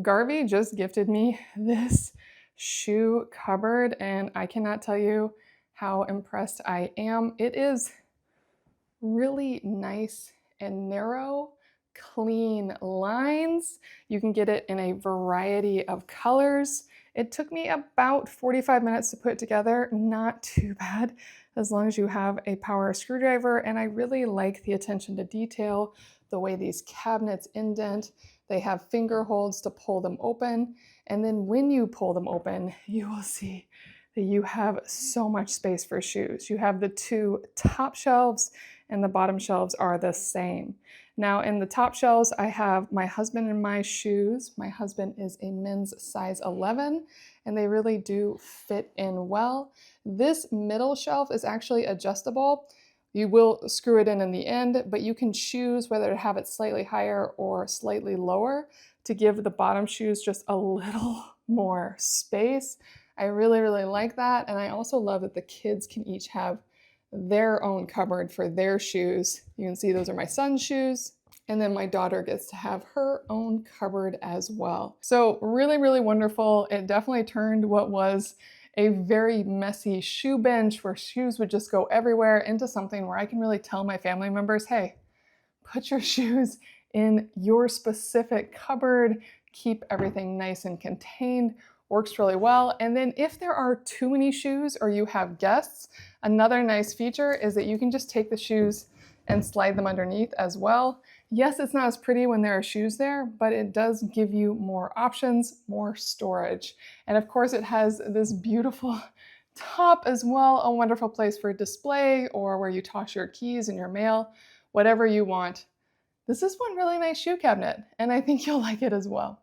Garvey just gifted me this shoe cupboard, and I cannot tell you how impressed I am. It is really nice and narrow, clean lines. You can get it in a variety of colors. It took me about 45 minutes to put it together. Not too bad as long as you have a power screwdriver. And I really like the attention to detail, the way these cabinets indent. They have finger holds to pull them open. And then when you pull them open, you will see that you have so much space for shoes. You have the two top shelves and the bottom shelves are the same. Now in the top shelves, I have my husband and my shoes. My husband is a men's size 11 and they really do fit in well. This middle shelf is actually adjustable. You will screw it in the end, but you can choose whether to have it slightly higher or slightly lower to give the bottom shoes just a little more space. I really, really like that. And I also love that the kids can each have their own cupboard for their shoes. You can see those are my son's shoes. And then my daughter gets to have her own cupboard as well. So really, really wonderful. It definitely turned what was a very messy shoe bench where shoes would just go everywhere into something where I can really tell my family members, hey, put your shoes in your specific cupboard, keep everything nice and contained. Works really well. And then if there are too many shoes or you have guests, another nice feature is that you can just take the shoes and slide them underneath as well. Yes, it's not as pretty when there are shoes there, but it does give you more options, more storage. And of course it has this beautiful top as well, a wonderful place for display or where you toss your keys and your mail, whatever you want. This is one really nice shoe cabinet, and I think you'll like it as well.